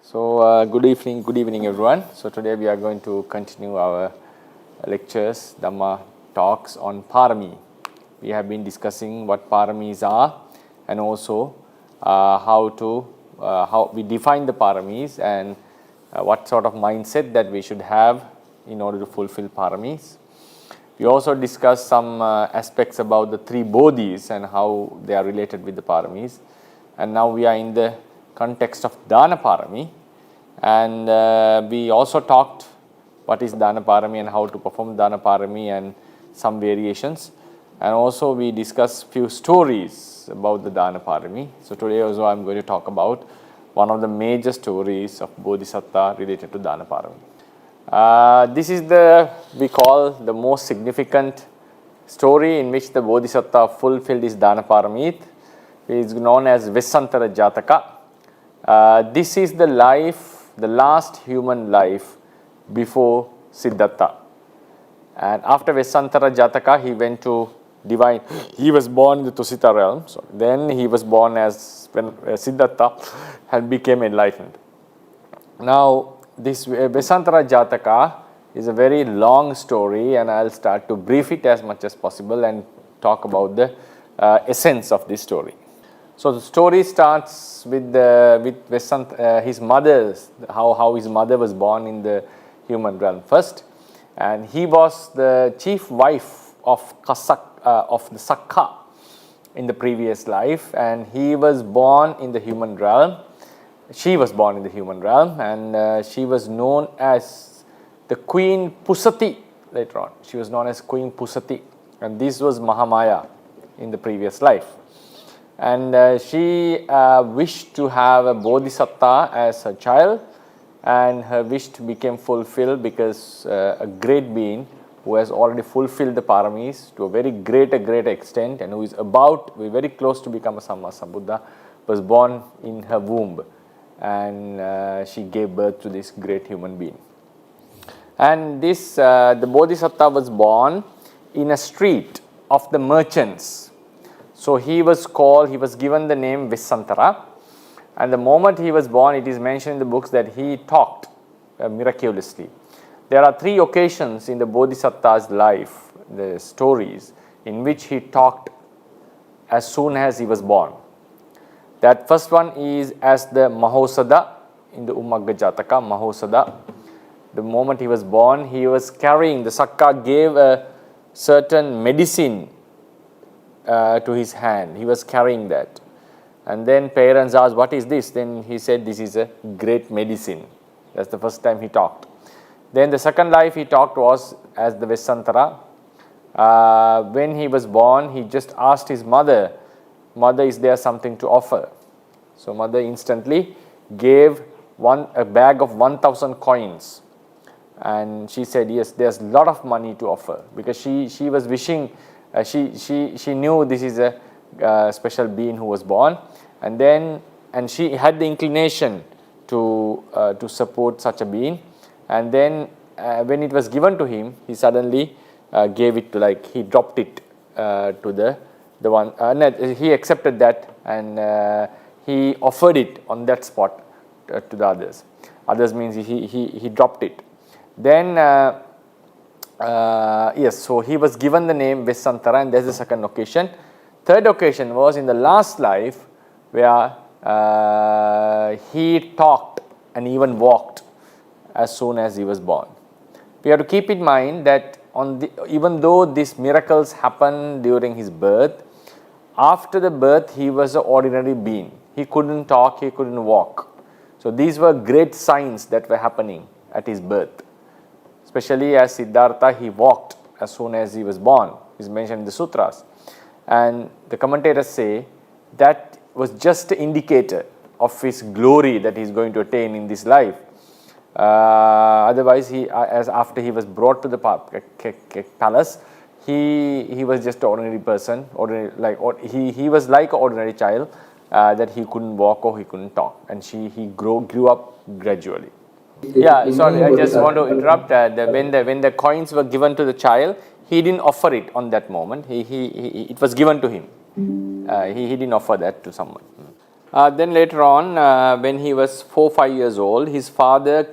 Good evening everyone. So today we are going to continue our lectures, Dhamma talks on Parami. We have been discussing what Paramis are and also how we define the Paramis and what sort of mindset that we should have in order to fulfill Paramis. We also discussed some aspects about the three Bodhis and how they are related with the Paramis. And now we are in the context of Dana Parami, and we also talked what is Dana Parami and how to perform Dana Parami and some variations, and also we discussed few stories about the Dana Parami. So today also I am going to talk about one of the major stories of Bodhisattva related to Dana Parami. This is we call the most significant story in which the Bodhisattva fulfilled his Dana Parami. It is known as Vesantara Jataka. This is the last human life before Siddhartha. And after Vesantara Jataka, he went to divine. He was born in the Tusita realm. So then he was born as when Siddhartha had became enlightened. Now, this Vesantara Jataka is a very long story, and I'll start to brief it as much as possible and talk about the essence of this story. So the story starts with his mother's, how his mother was born in the human realm first, and he was the chief wife of the Sakka in the previous life, and he was born in the human realm. She was born in the human realm, and she was known as the Queen Pusati later on. She was known as Queen Pusati, and this was Mahamaya in the previous life. And she wished to have a bodhisattva as her child, and her wish became fulfilled because a great being who has already fulfilled the paramis to a very great extent and who is very close to become a Sammasambuddha was born in her womb, and she gave birth to this great human being. And this the bodhisattva was born in a street of the merchants. So he was given the name Vesantara, and the moment he was born, it is mentioned in the books that he talked miraculously. There are three occasions in the Bodhisattva's life, the stories, in which he talked as soon as he was born. That first one is as the Mahosada in the Ummagga Jataka, Mahosada. The moment he was born, he was carrying, the Sakka gave a certain medicine to his hand. He was carrying that, and then parents asked, "What is this?" Then he said, "This is a great medicine." That's the first time he talked. Then the second life he talked was as the Vesantara. When he was born, he just asked his mother, "Mother, is there something to offer?" So mother instantly gave a bag of 1,000 coins, and she said, "Yes, there's a lot of money to offer," because she was wishing. She knew this is a special being who was born, and she had the inclination to support such a being, and then when it was given to him, he suddenly gave it to, he dropped it to the one. He accepted that, and he offered it on that spot to the others. Others means he dropped it. Then. So he was given the name Vesantara, and that's the second occasion. Third occasion was in the last life, where he talked and even walked as soon as he was born. We have to keep in mind that even though these miracles happened during his birth, after the birth he was an ordinary being. He couldn't talk, he couldn't walk. So these were great signs that were happening at his birth. Especially as Siddhartha, he walked as soon as he was born. It's mentioned in the sutras. And the commentators say that was just an indicator of his glory that he is going to attain in this life. Otherwise, after he was brought to the palace, he was just an ordinary person. He was like an ordinary child that he couldn't walk or he couldn't talk. And he grew up gradually. Yeah, sorry, I just want to interrupt. When the coins were given to the child, he didn't offer it on that moment. It was given to him. He didn't offer that to someone. Then later on, when he was 4-5 years old, his father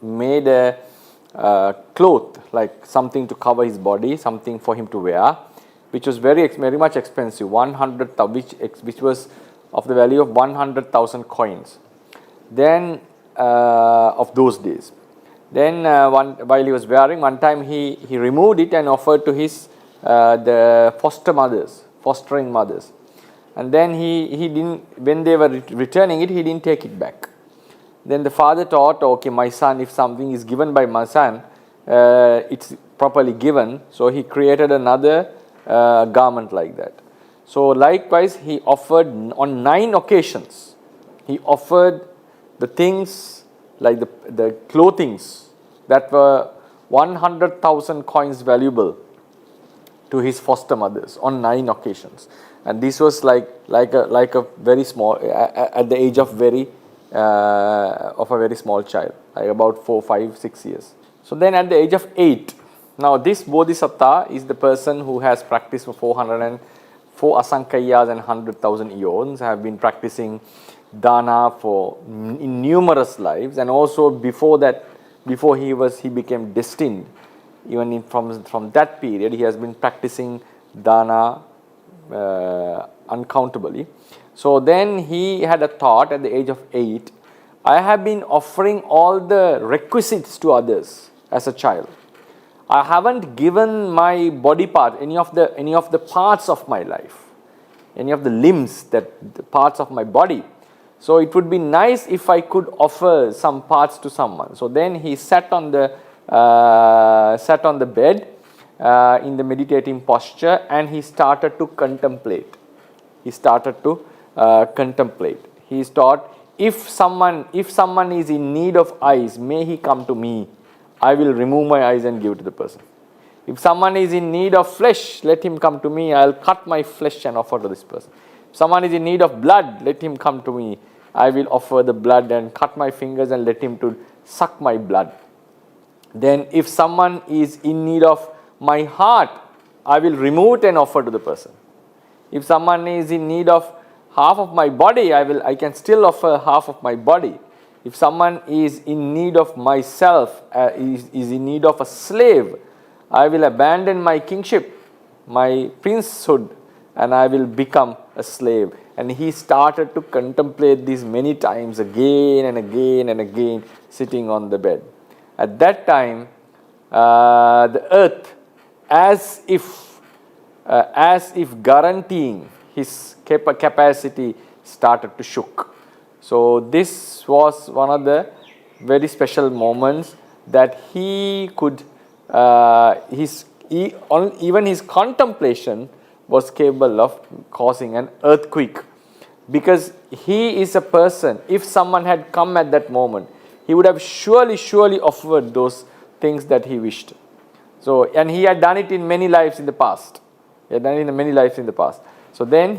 made a cloth, like something to cover his body, something for him to wear, which was very much expensive, which was of the value of 100,000 coins. Then of those days. Then while he was wearing, one time he removed it and offered to his the fostering mothers. And then he didn't, when they were returning it, he didn't take it back. Then the father thought, okay, my son, if something is given by my son, it's properly given. So he created another garment like that. So likewise, he offered on 9 occasions, he offered the things like the clothings that were 100,000 coins valuable to his foster mothers on 9 occasions. And this was like a very small, at the age of a very small child, like about 4, 5, 6 years. So then at the age of 8, now this Bodhisattva is the person who has practiced for 404 asankayas and 100,000 eons, have been practicing dana in numerous lives, and also before that, before he became destined, even from that period, he has been practicing dana uncountably. So then he had a thought at the age of 8, I have been offering all the requisites to others as a child. I haven't given my body part, any of the parts of my life, any of the limbs, the parts of my body. So it would be nice if I could offer some parts to someone. So then he sat on the bed in the meditating posture, and he started to contemplate. He thought, if someone is in need of eyes, may he come to me. I will remove my eyes and give it to the person. If someone is in need of flesh, let him come to me. I will cut my flesh and offer to this person. If someone is in need of blood, let him come to me. I will offer the blood and cut my fingers and let him to suck my blood. Then if someone is in need of my heart, I will remove it and offer to the person. If someone is in need of half of my body, I can still offer half of my body. If someone is in need of myself, is in need of a slave, I will abandon my kingship, my princehood, and I will become a slave. And he started to contemplate this many times, again and again and again, sitting on the bed. At that time, the earth, as if guaranteeing his capacity, started to shook. So this was one of the very special moments that he could, even his contemplation was capable of causing an earthquake, because he is a person, if someone had come at that moment, he would have surely offered those things that he wished. So, and he had done it in many lives in the past. So then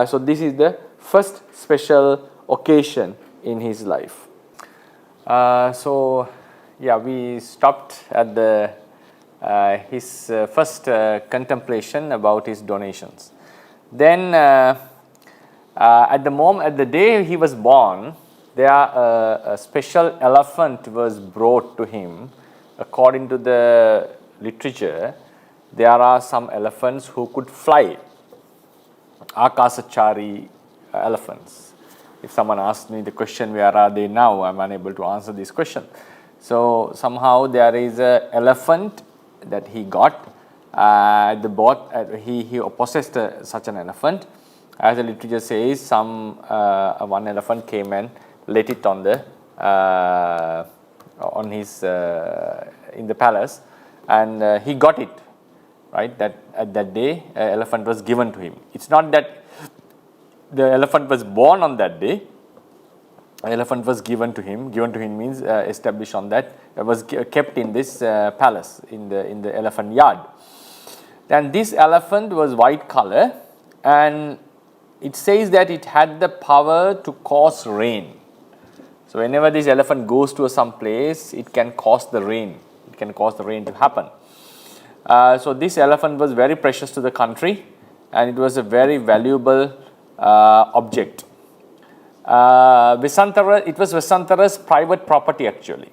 so this is the first special occasion in his life. So yeah, we stopped at his first contemplation about his donations. Then at the day he was born, a special elephant was brought to him. According to the literature, there are some elephants who could fly, akasachari elephants. If someone asks me the question, where are they now, I am unable to answer this question. So somehow there is an elephant that he got. He possessed such an elephant. As the literature says, one elephant came and let it on his in the palace, and he got it. Right, that at that day, an elephant was given to him. It's not that the elephant was born on that day. An elephant was given to him. Given to him means established on that. It was kept in this palace, in the elephant yard. And this elephant was white color, and it says that it had the power to cause rain. So whenever this elephant goes to some place, it can cause the rain. It can cause the rain to happen. So this elephant was very precious to the country, and it was a very valuable object. Vesantara, it was Vesantara's private property actually,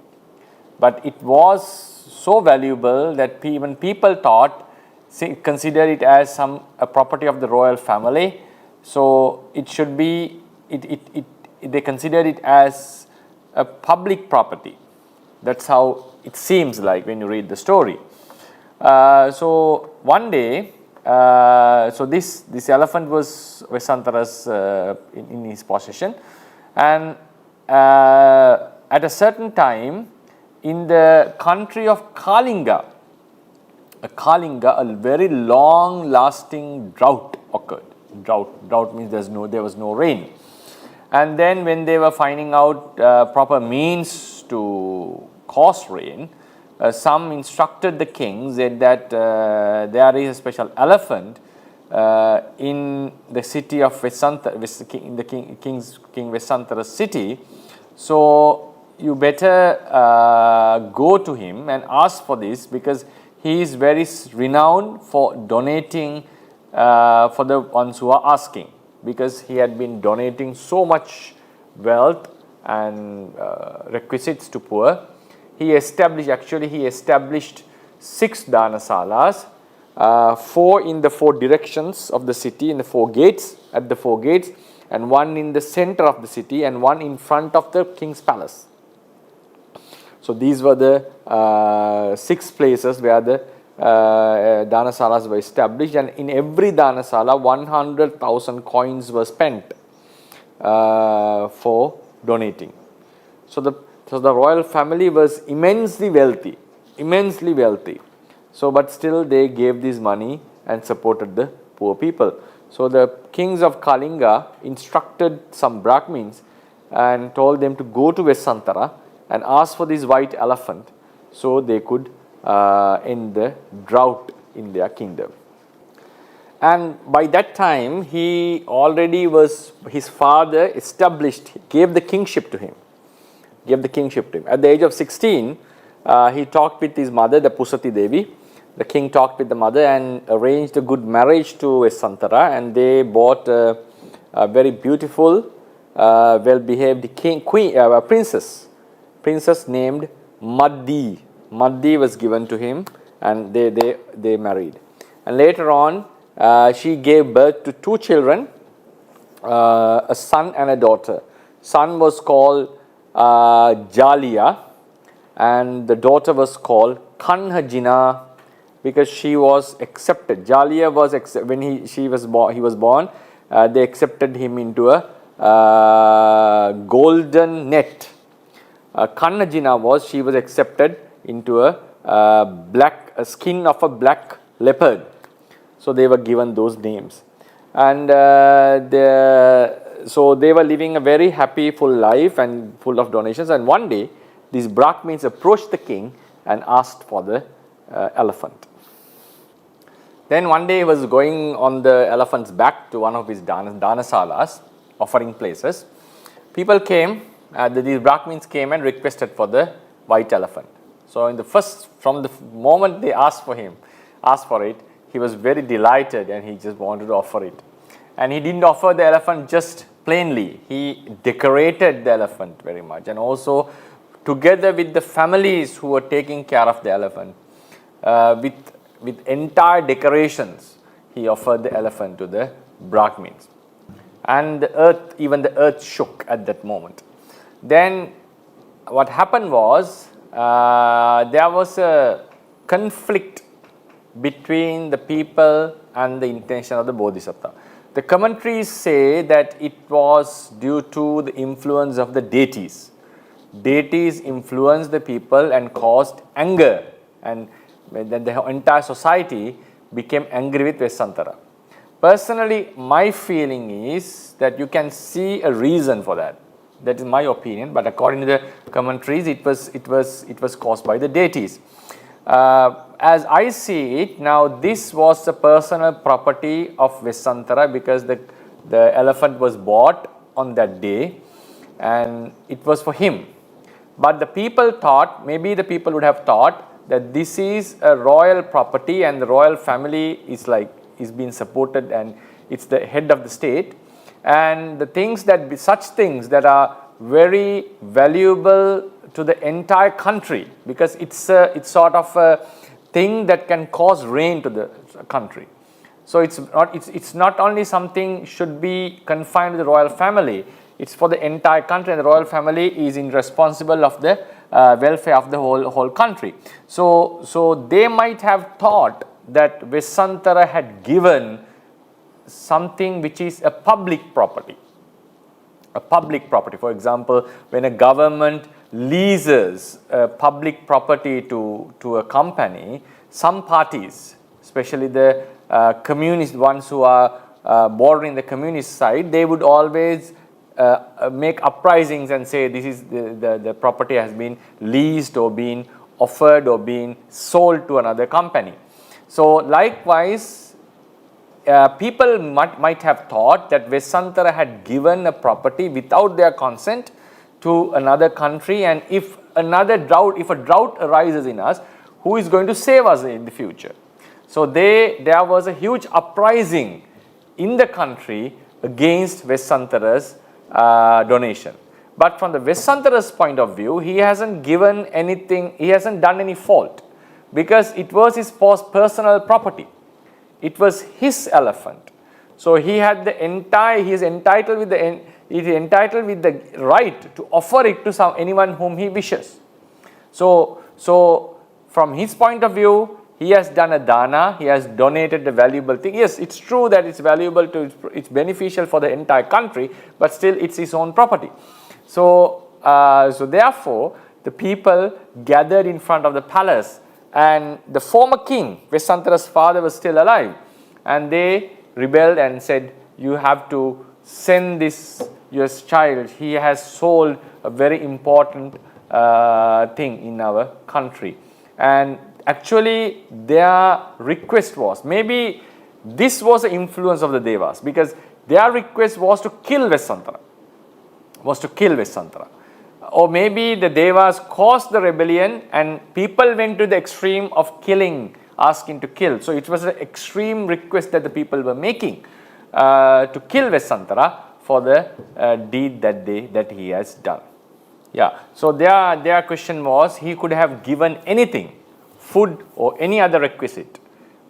but it was so valuable that even people thought, consider it as a property of the royal family, so it should be, they considered it as a public property. That's how it seems like when you read the story. So one day, so this elephant was Vesantara's in his possession, and at a certain time in the country of Kalinga, a very long lasting drought occurred. Drought means there was no rain. And then when they were finding out proper means to cause rain, some instructed the king, said that there is a special elephant in the city of Vesantara, in the King Vesantara's city. So you better go to him and ask for this, because he is very renowned for donating for the ones who are asking, because he had been donating so much wealth and requisites to poor. He established 6 dhanasalas, 4 in the 4 directions of the city, in the 4 gates, at the 4 gates, and 1 in the center of the city, and 1 in front of the king's palace. So these were the 6 places where the dhanasalas were established, and in every dhanasala 100,000 coins were spent for donating. So the royal family was immensely wealthy. So but still they gave this money and supported the poor people. So the kings of Kalinga instructed some Brahmins and told them to go to Vesantara and ask for this white elephant, so they could end the drought in their kingdom. And by that time, his father gave the kingship to him. At the age of 16, he talked with his mother, the Pusati Devi. The king talked with the mother and arranged a good marriage to Vesantara, and they bought a very beautiful, well-behaved princess named Maddi. Maddi was given to him, and they married. And later on, she gave birth to 2 children, a son and a daughter. Son was called Jalia, and the daughter was called Kanhajina, because she was accepted. Jalia was when he was born. They accepted him into a golden net. Kanhajina she was accepted into a skin of a black leopard. So they were given those names, and so they were living a very happy, full life and full of donations. And one day, these Brahmins approached the king and asked for the elephant. Then one day he was going on the elephant's back to one of his dhanasalas, offering places. People came, these Brahmins came and requested for the white elephant. So from the moment they asked for it, he was very delighted and he just wanted to offer it. And he didn't offer the elephant just plainly. He decorated the elephant very much, and also together with the families who were taking care of the elephant, with entire decorations, he offered the elephant to the Brahmins. And even the earth shook at that moment. Then what happened was, there was a conflict between the people and the intention of the Bodhisattva. The commentaries say that it was due to the influence of the deities. Deities influenced the people and caused anger, and then the entire society became angry with Vesantara. Personally, my feeling is that you can see a reason for that. That is my opinion, but according to the commentaries, it was caused by the deities. As I see it now, this was a personal property of Vesantara, because the elephant was bought on that day, and it was for him. But the people thought, maybe the people would have thought, that this is a royal property and the royal family is being supported and it's the head of the state, And the things that, such things that are very valuable to the entire country, because it's sort of a thing that can cause rain to the country. So it's not only something should be confined to the royal family, it's for the entire country, and the royal family is responsible of the welfare of the whole country. So they might have thought that Vesantara had given something which is a public property. A public property. For example, when a government leases public property to a company, some parties, especially the communist ones who are bordering the communist side, they would always make uprisings and say this is the property has been leased or been offered or been sold to another company. So likewise, people might have thought that Vesantara had given a property without their consent to another country, and if a drought arises in us, who is going to save us in the future? So there was a huge uprising in the country against Vesantara's donation. But from the Vesantara's point of view, he hasn't given anything, he hasn't done any fault, because it was his personal property. It was his elephant. So he had he is entitled with the right to offer it to anyone whom he wishes. So from his point of view, he has done a dana, he has donated a valuable thing. Yes, it's true that it's valuable it's beneficial for the entire country, but still it's his own property. So therefore, the people gathered in front of the palace, and the former king, Vesantara's father, was still alive, and they rebelled and said, you have to send your child, he has sold a very important thing in our country. And actually their request was, maybe this was the influence of the Devas, because their request was to kill Vesantara. Or maybe the Devas caused the rebellion and people went to the extreme of killing, asking to kill. So it was an extreme request that the people were making to kill Vesantara for the deed that he has done. Yeah. So their question was, he could have given anything, food or any other requisite,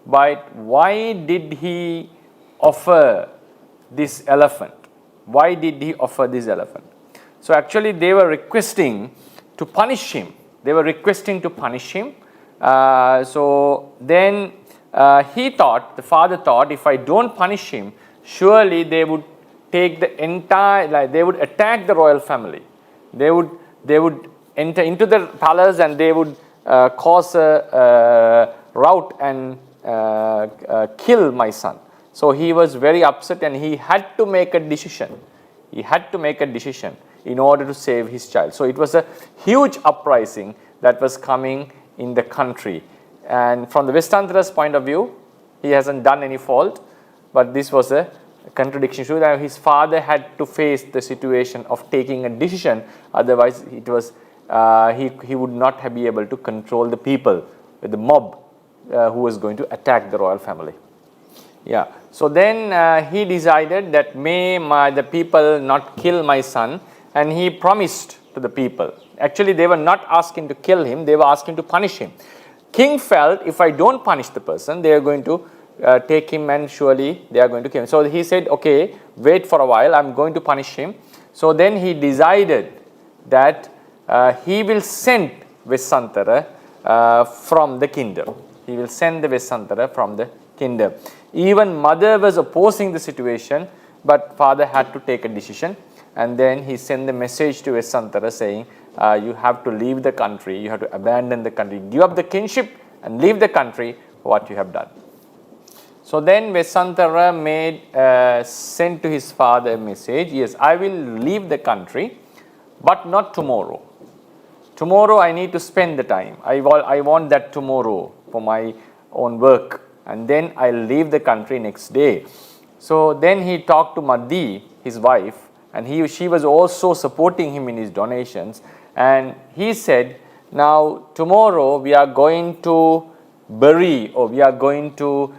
but why did he offer this elephant? Why did he offer this elephant? So actually they were requesting to punish him. So then the father thought, if I don't punish him, surely they would take the entire, they would attack the royal family. They would enter into the palace and they would cause a rout and kill my son. So he was very upset and he had to make a decision. In order to save his child. So it was a huge uprising that was coming in the country. And from the Vesantara's point of view, he hasn't done any fault, but this was a contradiction. So that his father had to face the situation of taking a decision, otherwise it was he would not be able to control the people, the mob who was going to attack the royal family. Yeah. So then he decided that may the people not kill my son, and he promised to the people. Actually, they were not asking to kill him, they were asking to punish him. King felt, if I don't punish the person, they are going to take him and surely they are going to kill him. So he said, okay, wait for a while, I'm going to punish him. So then he decided that he will send Vesantara from the kingdom. He will send the Vesantara from the kingdom. Even mother was opposing the situation, but father had to take a decision. And then he sent the message to Vesantara saying, you have to leave the country, you have to abandon the country, give up the kingship and leave the country for what you have done. So then Vesantara sent to his father a message, yes, I will leave the country, but not tomorrow. Tomorrow I need to spend the time. I want that tomorrow for my own work, and then I'll leave the country next day. So then he talked to Madhi, his wife, and she was also supporting him in his donations, and he said, now tomorrow we are going to bury, or we are going to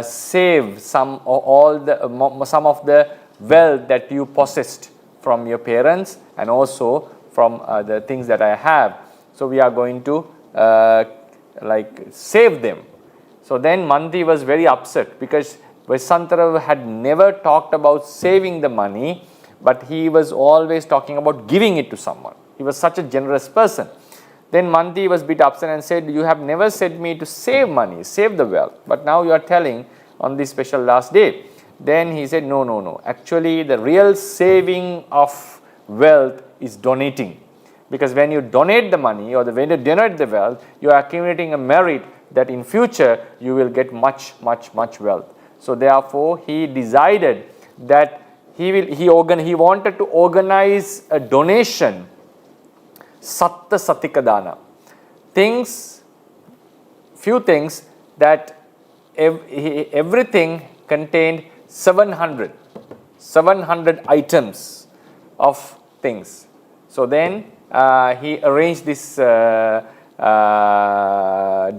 save some of the wealth that you possessed from your parents and also from the things that I have. So we are going to like save them. So then Mandi was very upset because Vesantara had never talked about saving the money, but he was always talking about giving it to someone. He was such a generous person. Then Mandi was a bit upset and said, you have never said me to save money, save the wealth, but now you are telling on this special last day. Then he said, no, no, no. Actually, the real saving of wealth is donating. Because when you donate the money or when you donate the wealth, you are accumulating a merit that in future you will get much, much, much wealth. So therefore, he decided that he wanted to organize a donation, satta satika dana. Few things that everything contained 700 items of things. So then he arranged this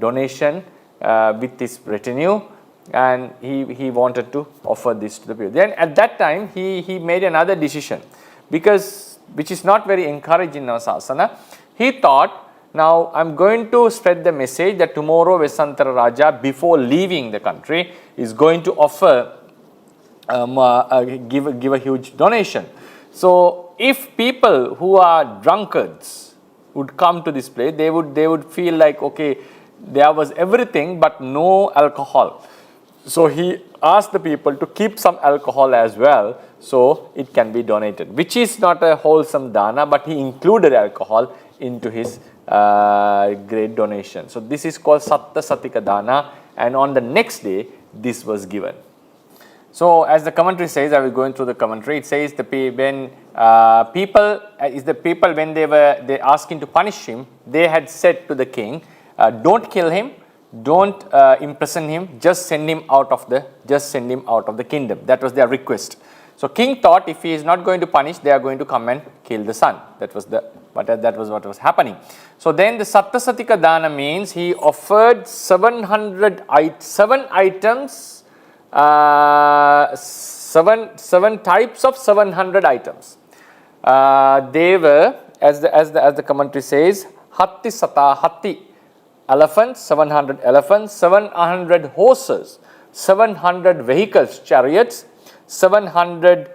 donation with his retinue, and he wanted to offer this to the people. Then at that time he made another decision, which is not very encouraging in our sasana. He thought, now I'm going to spread the message that tomorrow Vesantara Raja, before leaving the country, is going to offer give a huge donation. So if people who are drunkards would come to this place, they would feel like, okay, there was everything but no alcohol. So he asked the people to keep some alcohol as well, so it can be donated, which is not a wholesome dana, but he included alcohol into his great donation. So this is called satta satika dana, and on the next day this was given. So as the commentary says, I was going through the commentary, it says when when they asking to punish him, they had said to the king, don't kill him, don't imprison him, just send him out of the kingdom. That was their request. So king thought if he is not going to punish, they are going to come and kill the son. That was what was happening. So then the satta satika dana means he offered 7 items, seven types of 700 items. They were, as the commentary says, hatti elephants, 700 horses, 700 vehicles, chariots, 700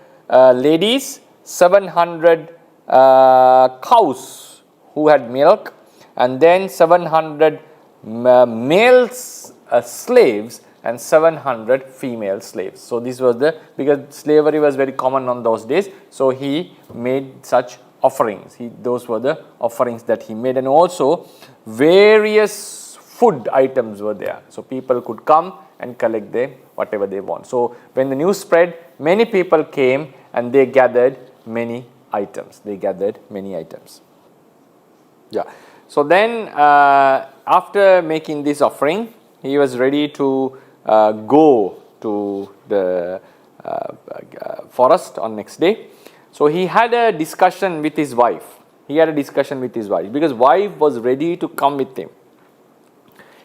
ladies, 700 cows who had milk, and then 700 male slaves and 700 female slaves. So this was because slavery was very common on those days, so he made such offerings. Those were the offerings that he made, and also various food items were there. So people could come and collect whatever they want. So when the news spread, many people came and they gathered many items. Yeah. So then after making this offering, he was ready to go to the forest on next day. So he had a discussion with his wife. Because wife was ready to come with him.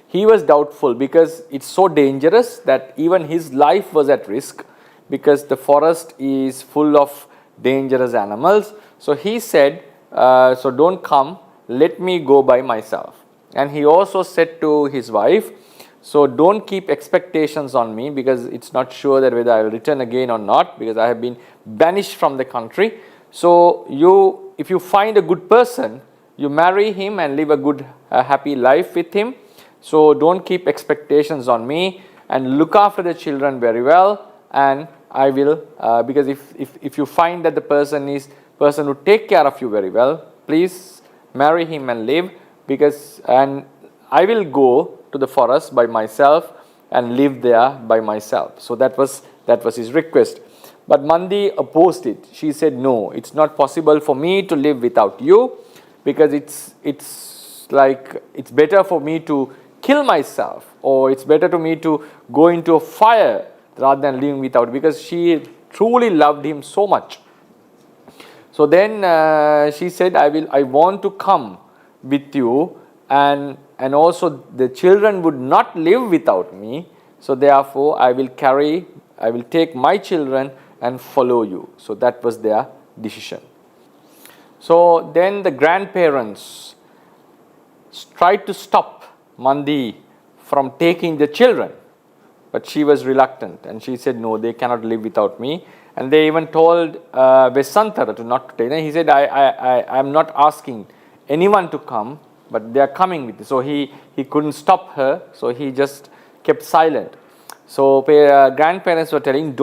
He was doubtful because it's so dangerous that even his life was at risk, because the forest is full of dangerous animals. So he said, so don't come, let me go by myself. And he also said to his wife, so don't keep expectations on me, because it's not sure that whether I will return again or not, because I have been banished from the country. So if you find a good person, you marry him and live a good happy life with him. So don't keep expectations on me, and look after the children very well, and I will, because if you find that the person who take care of you very well, please marry him and live, and I will go to the forest by myself and live there by myself. So that was his request. But Mandi opposed it. She said, no, it's not possible for me to live without you, because it's better for me to kill myself, or it's better to me to go into a fire rather than living without, because she truly loved him so much. So then she said, I want to come with you, and also the children would not live without me. So therefore I will take my children and follow you. So that was their decision. So then the grandparents tried to stop Mandi from taking the children, but she was reluctant and she said, no, they cannot live without me. And they even told Vesantara to not to take them. He said, I am not asking anyone to come, but they are coming with me. So he couldn't stop her, so he just kept silent. So grandparents were telling,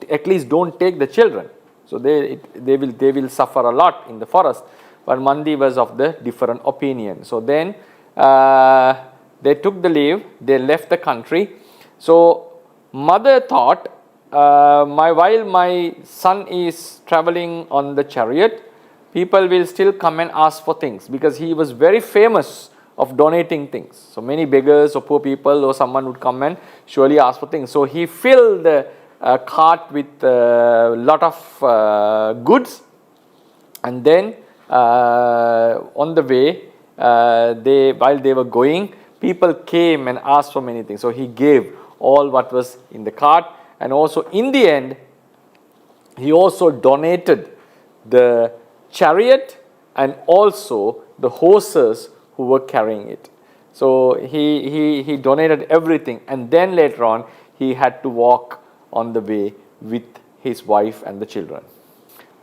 at least don't take the children. So they will suffer a lot in the forest. But Mandi was of the different opinion. So then they took the leave, they left the country. So mother thought, while my son is traveling on the chariot, people will still come and ask for things, because he was very famous of donating things. So many beggars or poor people or someone would come and surely ask for things. So he filled the cart with a lot of goods, and then on the way, while they were going, people came and asked for many things. So he gave all what was in the cart, and also in the end, he also donated the chariot and also the horses who were carrying it. So he donated everything, and then later on he had to walk on the way with his wife and the children.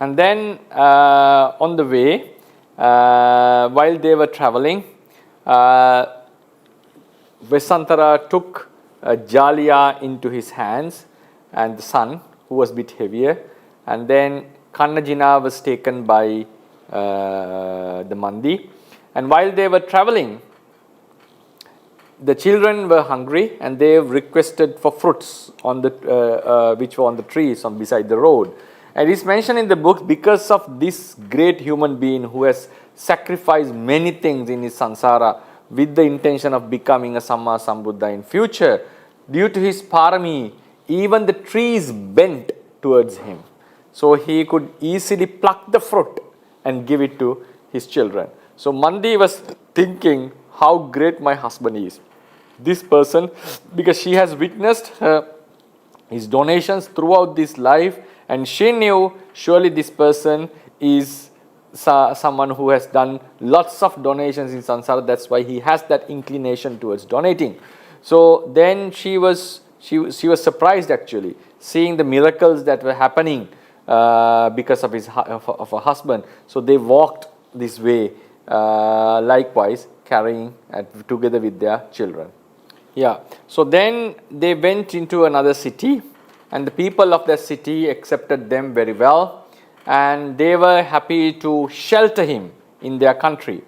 And then on the way, while they were traveling, Vesantara took Jalia into his hands and the son, who was a bit heavier, and then Kannajina was taken by the Mandi. And while they were traveling, the children were hungry and they requested for fruits on the which were on the trees beside the road. And it's mentioned in the book, because of this great human being who has sacrificed many things in his samsara with the intention of becoming a Samma Sambuddha in future, due to his parami, even the trees bent towards him. So he could easily pluck the fruit and give it to his children. So Mandi was thinking, how great my husband is. This person, because she has witnessed his donations throughout this life, and she knew surely this person is someone who has done lots of donations in samsara. That's why he has that inclination towards donating. So then she was surprised actually, seeing the miracles that were happening because of her husband. So they walked this way, likewise carrying together with their children. Yeah. So then they went into another city, and the people of that city accepted them very well, and they were happy to shelter him in their country.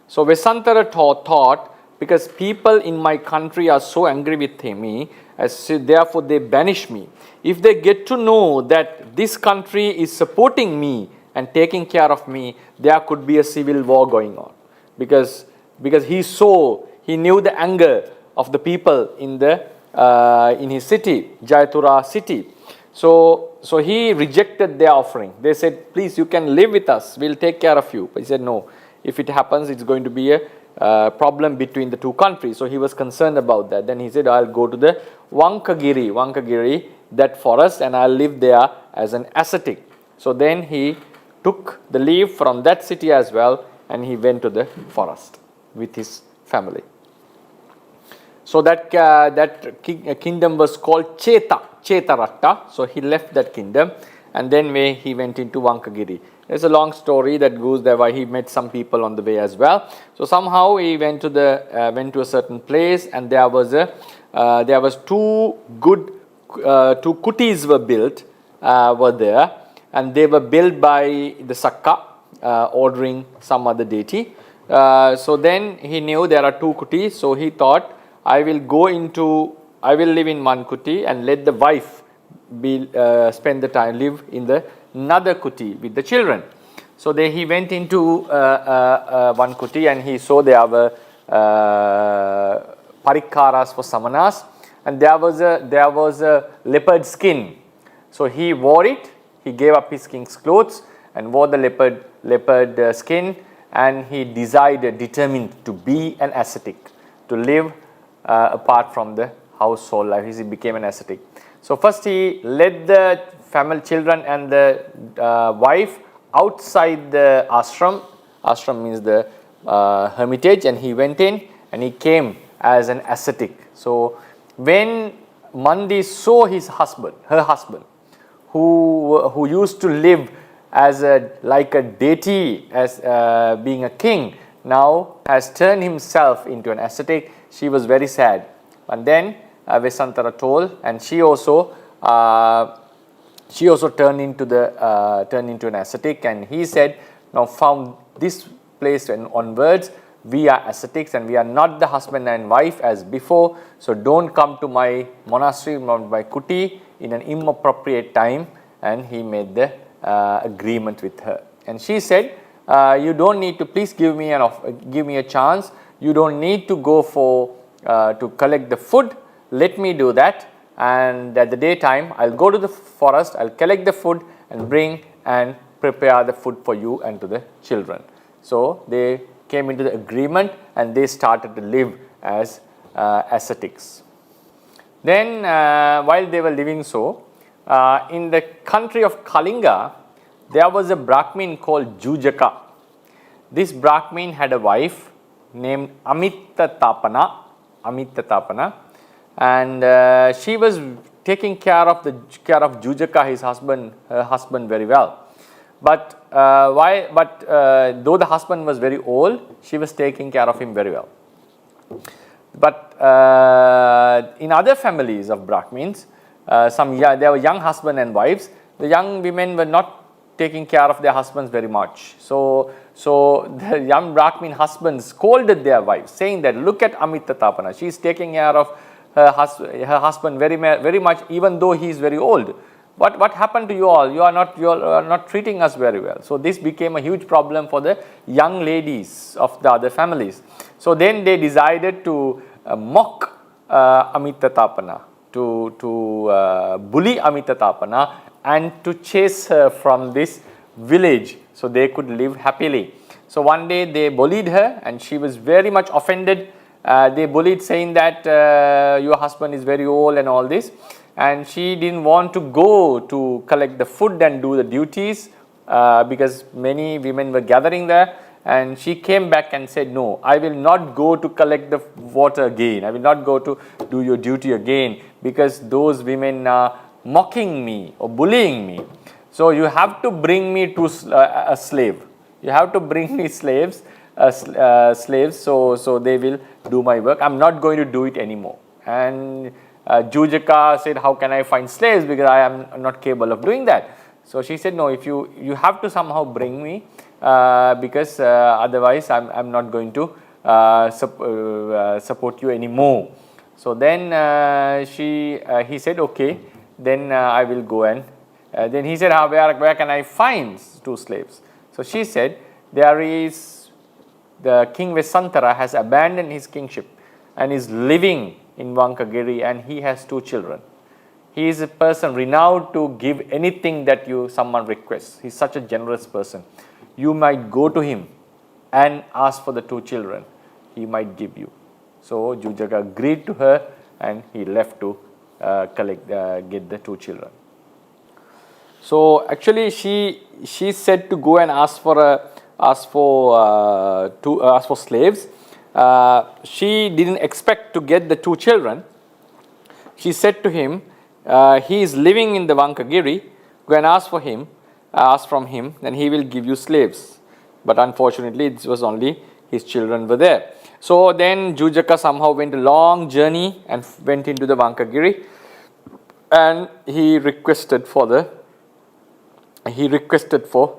So Vesantara thought, because people in my country are so angry with me, therefore they banish me. If they get to know that this country is supporting me and taking care of me, there could be a civil war going on. Because he knew the anger of the people in his city, Jayatura city. So he rejected their offering. They said, please, you can live with us, we'll take care of you. But he said, no, if it happens, it's going to be a problem between the two countries. So he was concerned about that. Then he said, I'll go to the Wankagiri, that forest, and I'll live there as an ascetic. So then he took the leave from that city as well, and he went to the forest with his family. So that kingdom was called Chetaratta. So he left that kingdom, and then he went into Wankagiri. There's a long story that goes there, why he met some people on the way as well. So somehow he went to a certain place, and there was two kutis were built were there, and they were built by the Sakka, ordering some other deity. So then he knew there are two kutis, so he thought, I will live in one kuti and let the wife spend the time, live in another kuti with the children. So he went into one kuti, and he saw there were parikaras for samanas, and there was a leopard skin. So he wore it. He gave up his king's clothes and wore the leopard skin, and he determined to be an ascetic, to live apart from the household life. He became an ascetic. So first he led the family, children and the wife outside the ashram. Ashram means the hermitage, and he went in and he came as an ascetic. So when Mandi saw his husband, her husband, who used to live as like a deity, as being a king, now has turned himself into an ascetic, she was very sad. And then Vesantara told, and she also turned into an ascetic, and he said, now from this place and onwards, we are ascetics and we are not the husband and wife as before, so don't come to my monastery, my kuti, in an inappropriate time. And he made the agreement with her, and she said, you don't need to, please give me a chance, you don't need to go for to collect the food, let me do that, and at the daytime I'll go to the forest, I'll collect the food and bring and prepare the food for you and to the children. So they came into the agreement and they started to live as ascetics. Then while they were living so, in the country of Kalinga, there was a Brahmin called Jujaka. This Brahmin had a wife named Amitta Tapana, and she was taking care of Jujaka, her husband, very well. But though the husband was very old, she was taking care of him very well. But in other families of Brahmins, there were young husband and wives. The young women were not taking care of their husbands very much. So the young Brahmin husbands scolded their wives, saying that, look at Amitta Tapana, she is taking care of her husband very much, even though he is very old. What happened to you all? You are not treating us very well. So this became a huge problem for the young ladies of the other families. So then they decided to mock Amitta Tapana, to bully Amitta Tapana, and to chase her from this village so they could live happily. So one day they bullied her and she was very much offended. They bullied, saying that your husband is very old and all this, and she didn't want to go to collect the food and do the duties because many women were gathering there. And she came back and said, no, I will not go to collect the water again, I will not go to do your duty again, because those women are mocking me or bullying me. So you have to bring me to a slave. You have to bring me slaves, so they will do my work. I'm not going to do it anymore. And Jujaka said, how can I find slaves, because I am not capable of doing that. So she said, no, if you have to somehow bring me, because otherwise I'm not going to support you anymore. So then he said, okay, then I will go. And then he said, where can I find 2 slaves? So she said, there is the King Vesantara has abandoned his kingship and is living in Vankagiri, and he has 2 children. He is a person renowned to give anything that someone requests. He's such a generous person. You might go to him and ask for the 2 children. He might give you. So Jujaka agreed to her, and he left to get the 2 children. So actually, she said to go and ask for slaves. She didn't expect to get the 2 children. She said to him, he is living in the Vankagiri. Go and ask from him, then he will give you slaves. But unfortunately, it was only his children were there. So then Jujaka somehow went a long journey and went into the Vankagiri, and he requested for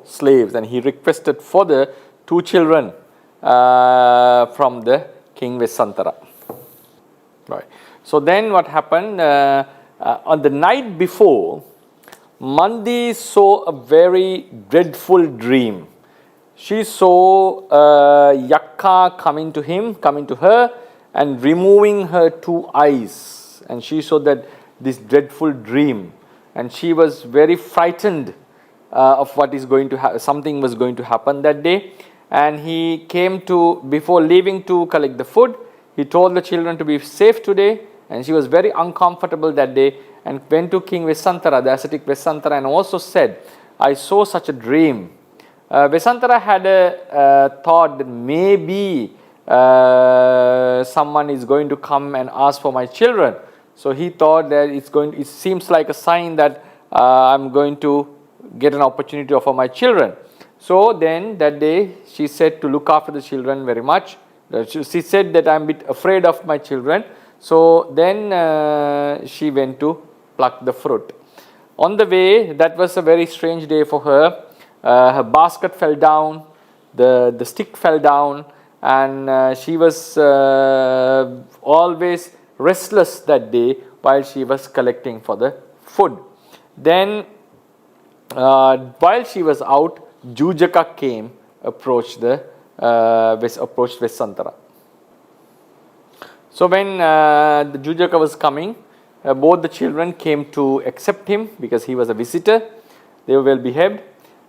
slaves, and he requested for the 2 children from the King Vesantara. Right. So then what happened? On the night before, Mandi saw a very dreadful dream. She saw a yakka coming to her and removing her 2 eyes. And she saw this dreadful dream. And she was very frightened of what is going to happen. Something was going to happen that day. And he came before leaving to collect the food, he told the children to be safe today. And she was very uncomfortable that day. and went to King Vesantara, the ascetic Vesantara, and also said, I saw such a dream. Vesantara had a thought that maybe someone is going to come and ask for my children. So he thought that it seems like a sign that I'm going to get an opportunity to offer my children. So then that day she said to look after the children very much. She said that I'm a bit afraid of my children. So then she went to pluck the fruit. On the way, that was a very strange day for her. Her basket fell down, the stick fell down, and she was always restless that day while she was collecting for the food. Then while she was out, Jujaka came, approached Vesantara. So when the Jujaka was coming, both the children came to accept him because he was a visitor. They were well behaved.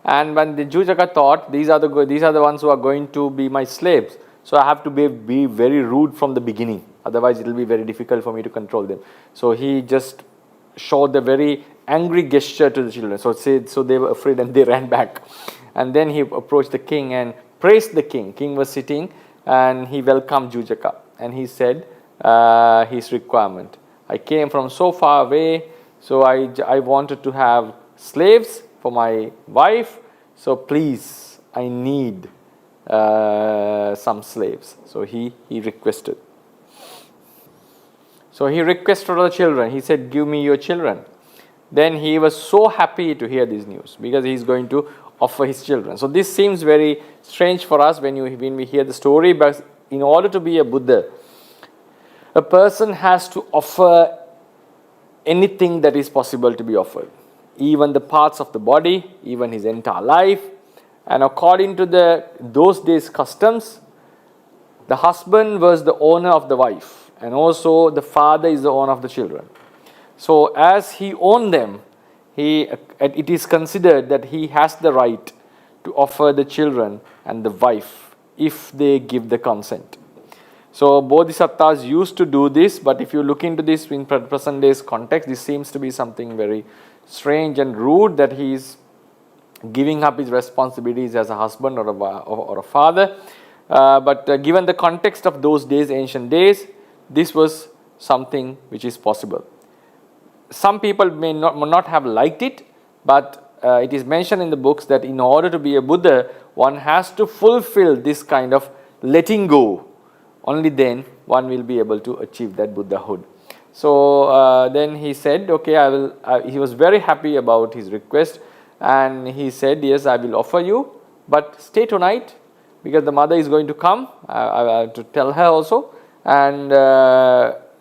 And when the Jujaka thought, these are the ones who are going to be my slaves, so I have to be very rude from the beginning, otherwise it will be very difficult for me to control them. So he just showed a very angry gesture to the children. So they were afraid and they ran back. And then he approached the king and praised the king. King was sitting and he welcomed Jujaka, and he said his requirement. I came from so far away, so I wanted to have slaves for my wife, so please, I need some slaves. So he requested. So he requested for the children. He said, give me your children. Then he was so happy to hear this news because he is going to offer his children. So this seems very strange for us when we hear the story, but in order to be a Buddha, a person has to offer anything that is possible to be offered. Even the parts of the body, even his entire life. And according to those days' customs, the husband was the owner of the wife, and also the father is the owner of the children. So as he owned them, it is considered that he has the right to offer the children and the wife if they give the consent. So bodhisattvas used to do this, but if you look into this in present day's context, this seems to be something very strange and rude, that he is giving up his responsibilities as a husband or a father. But given the context of those days, ancient days, this was something which is possible. Some people may not have liked it, but it is mentioned in the books that in order to be a Buddha, one has to fulfill this kind of letting go. Only then one will be able to achieve that Buddhahood. So then he said, okay, I will. He was very happy about his request, and he said, yes, I will offer you, but stay tonight because the mother is going to come. I have to tell her also. And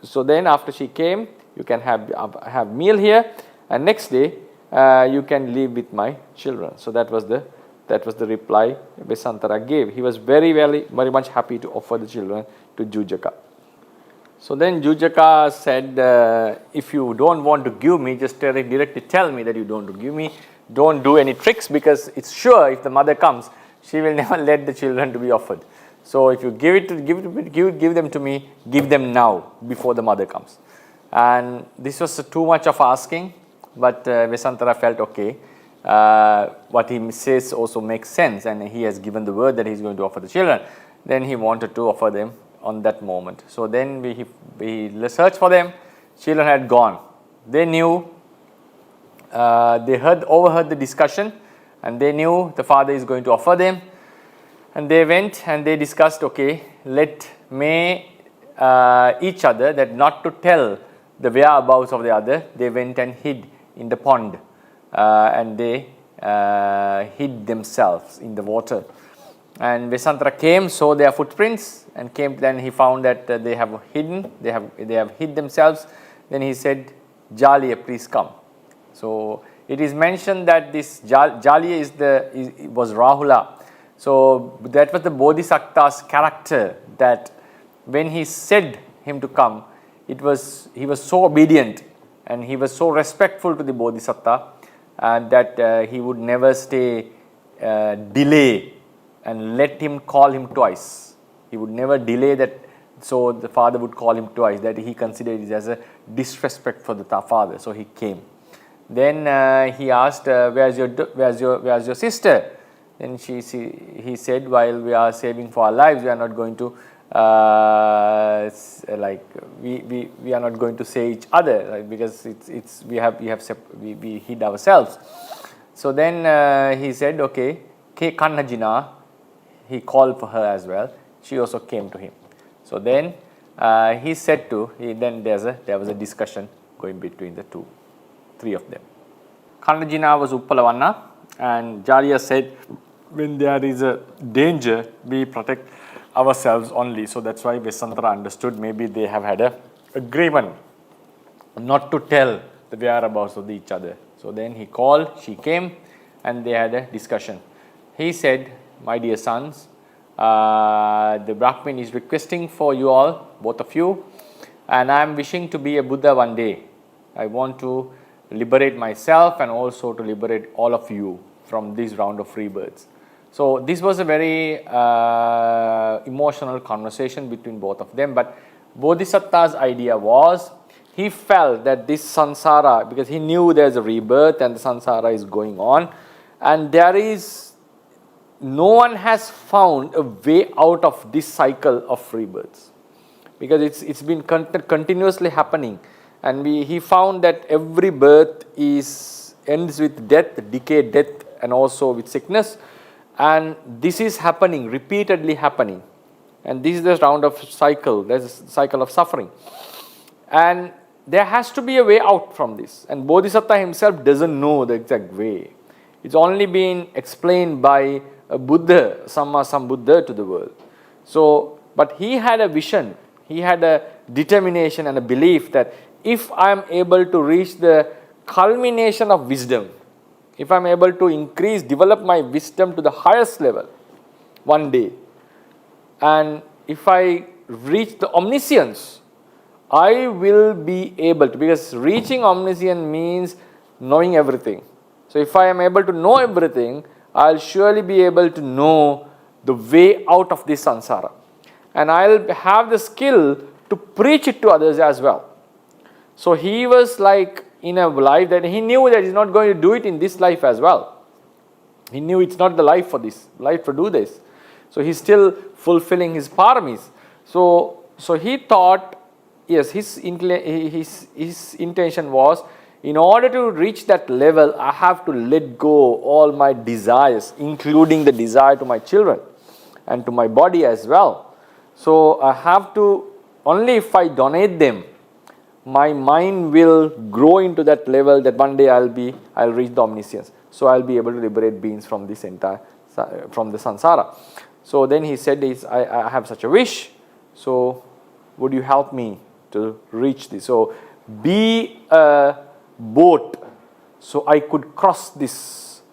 so then after she came, you can have meal here, and next day you can live with my children. So that was the reply Vesantara gave. He was very much happy to offer the children to Jujaka. So then Jujaka said, if you don't want to give me, just directly tell me that you don't give me. Don't do any tricks, because it's sure if the mother comes, she will never let the children to be offered. So if you give them to me, give them now before the mother comes. And this was too much of asking, but Vesantara felt okay. What he says also makes sense, and he has given the word that he is going to offer the children. Then he wanted to offer them on that moment. So then we searched for them. Children had gone. They knew, they overheard the discussion, and they knew the father is going to offer them. And they went and they discussed, okay, may each other that not to tell the whereabouts of the other. They went and hid in the pond, and they hid themselves in the water. And Vesantara came, saw their footprints, and came. Then he found that they have hid themselves. Then he said, Jaliya, please come. So it is mentioned that this Jaliya was Rahula. So that was the Bodhisattva's character, that when he said him to come, he was so obedient and he was so respectful to the Bodhisattva, that he would never delay and let him call him twice. He would never delay that so the father would call him twice, that he considered it as a disrespect for the father. So he came. Then he asked, where's your sister? Then he said, while we are saving for our lives, we are not going to we are not going to say each other, right? Because we hid ourselves. So then he said, okay, Ke Kannajina, he called for her as well. She also came to him. So then he said then there was a discussion going between the three of them. Kannajina was Uppalavanna, and Jariya said, when there is a danger, we protect ourselves only. So that's why Vesantara understood maybe they have had a agreement not to tell the whereabouts of each other. So then he called, she came, and they had a discussion. He said, my dear sons, the Brahmin is requesting for you all, both of you, and I am wishing to be a Buddha one day. I want to liberate myself and also to liberate all of you from this round of rebirths. So this was a very emotional conversation between both of them, but Bodhisattva's idea was, he felt that this samsara, because he knew there's a rebirth and the samsara is going on, and no one has found a way out of this cycle of rebirths, because it's been continuously happening, and he found that every birth ends with death, decay, death, and also with sickness. And this is happening, repeatedly happening. And this is the round of cycle, there's a cycle of suffering. And there has to be a way out from this. And Bodhisattva himself doesn't know the exact way. It's only been explained by a Buddha, Sambuddha to the world. So, but he had a vision, he had a determination and a belief that if I am able to reach the culmination of wisdom, if I am able to develop my wisdom to the highest level one day, and if I reach the omniscience, I will be able to, because reaching omniscience means knowing everything. So if I am able to know everything, I'll surely be able to know the way out of this samsara. And I'll have the skill to preach it to others as well. So he was like in a life that he knew that he's not going to do it in this life as well. He knew it's not the life to do this. So he's still fulfilling his paramis. So he thought, yes, his intention was, in order to reach that level, I have to let go all my desires, including the desire to my children and to my body as well. So I have to, only if I donate them, my mind will grow into that level that one day I'll reach the omniscience. So I'll be able to liberate beings from the samsara. So then he said, I have such a wish. So would you help me to reach this? So be a boat, so I could cross this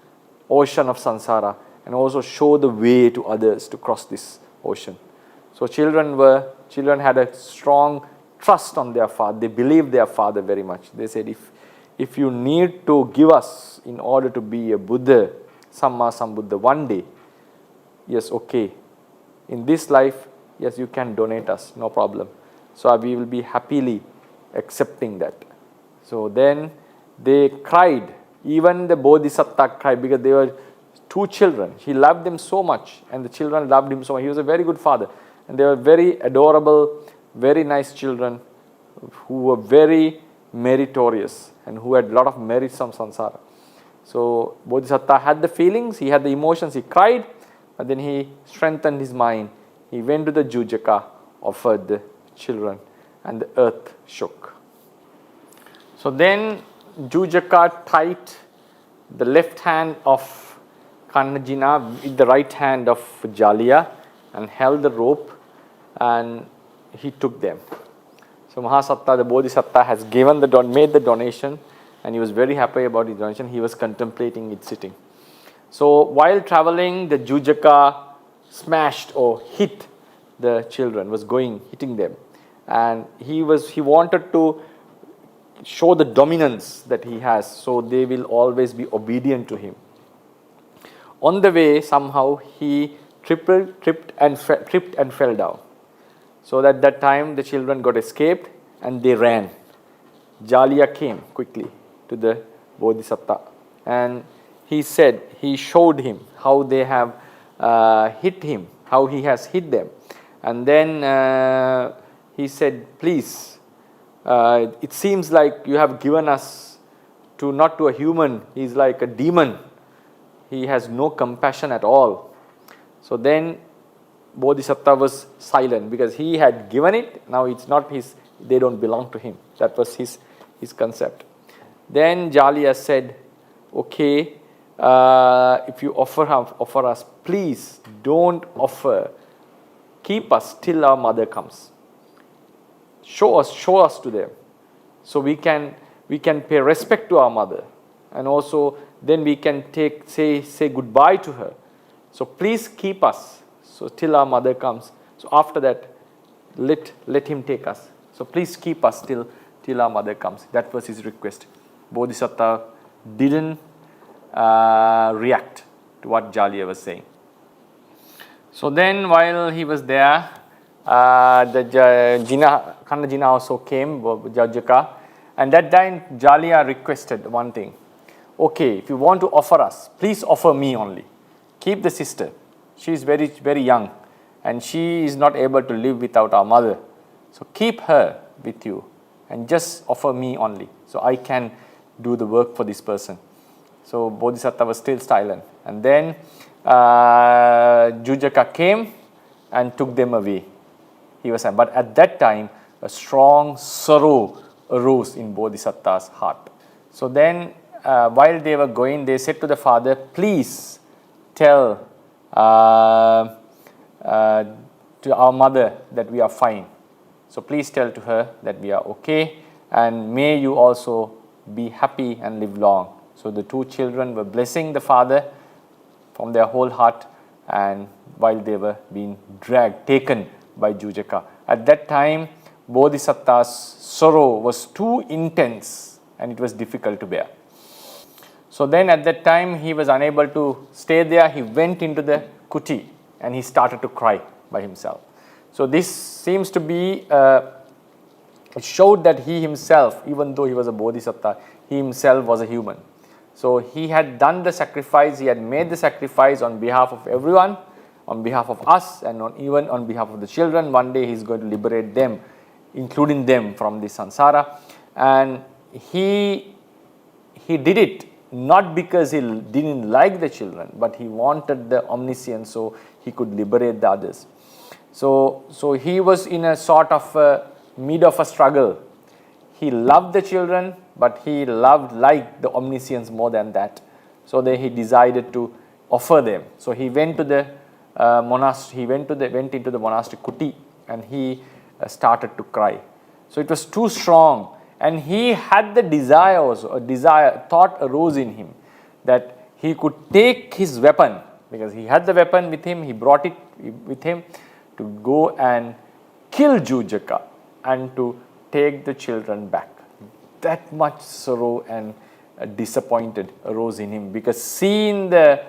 ocean of samsara and also show the way to others to cross this ocean. So children had a strong trust on their father. They believed their father very much. They said, if you need to give us in order to be a Buddha, Sambuddha one day, yes, okay. In this life, yes, you can donate us, no problem. So we will be happily accepting that. So then they cried. Even the Bodhisattva cried, because they were two children. He loved them so much, and the children loved him so much. He was a very good father. And they were very adorable, very nice children who were very meritorious and who had a lot of merits from samsara. So Bodhisattva had the feelings, he had the emotions, he cried, but then he strengthened his mind. He went to the Jujaka, offered the children, and the earth shook. So then Jujaka tied the left hand of Kannajina with the right hand of Jaliya and held the rope, and he took them. So Mahasatta, the Bodhisattva, has made the donation, and he was very happy about his donation. He was contemplating it sitting. So while traveling, the Jujaka smashed or hit the children, hitting them. And he wanted to show the dominance that he has, so they will always be obedient to him. On the way, somehow he tripped and fell down. So at that time the children got escaped and they ran. Jaliya came quickly to the Bodhisattva and he showed him how they have hit him, how he has hit them. And then he said, please, it seems like you have given us not to a human, he is like a demon. He has no compassion at all. So then Bodhisattva was silent because he had given it, now it's not his, they don't belong to him. That was his concept. Then Jaliya said, okay, if you offer us, please don't offer. Keep us till our mother comes. Show us to them. So we can pay respect to our mother. And also then we can say goodbye to her. So please keep us so till our mother comes. So after that, let him take us. So please keep us till our mother comes. That was his request. Bodhisattva didn't react to what Jaliya was saying. So then while he was there, the Khanda Jina also came, Jajaka, and that time Jaliya requested one thing. Okay, if you want to offer us, please offer me only. Keep the sister. She is very, very young and she is not able to live without our mother. So keep her with you and just offer me only. So I can do the work for this person. So Bodhisattva was still silent. And then Jujaka came and took them away. He was, but at that time, a strong sorrow arose in Bodhisattva's heart. So then, while they were going, they said to the father, please tell to our mother that we are fine. So please tell to her that we are okay, and may you also be happy and live long. So the two children were blessing the father from their whole heart, and while they were being taken by Jujaka. At that time, Bodhisattva's sorrow was too intense and it was difficult to bear. So then at that time, he was unable to stay there. He went into the kuti and he started to cry by himself. So this seems to be, it showed that he himself, even though he was a Bodhisattva, he himself was a human. So he had done the sacrifice, he had made the sacrifice on behalf of everyone, on behalf of us, and even on behalf of the children. One day he is going to liberate them, including them from the samsara. And he did it not because he didn't like the children, but he wanted the omniscience so he could liberate the others. So he was in a sort of mid of a struggle. He loved the children, but he liked the omniscience more than that. So then he decided to offer them. So he went to the monastery. He went into the monastery kuti, and he started to cry. So it was too strong, and he had the desire also. Thought arose in him that he could take his weapon, because he had the weapon with him. He brought it with him to go and kill Jujaka and to take the children back. That much sorrow and disappointed arose in him, because seeing the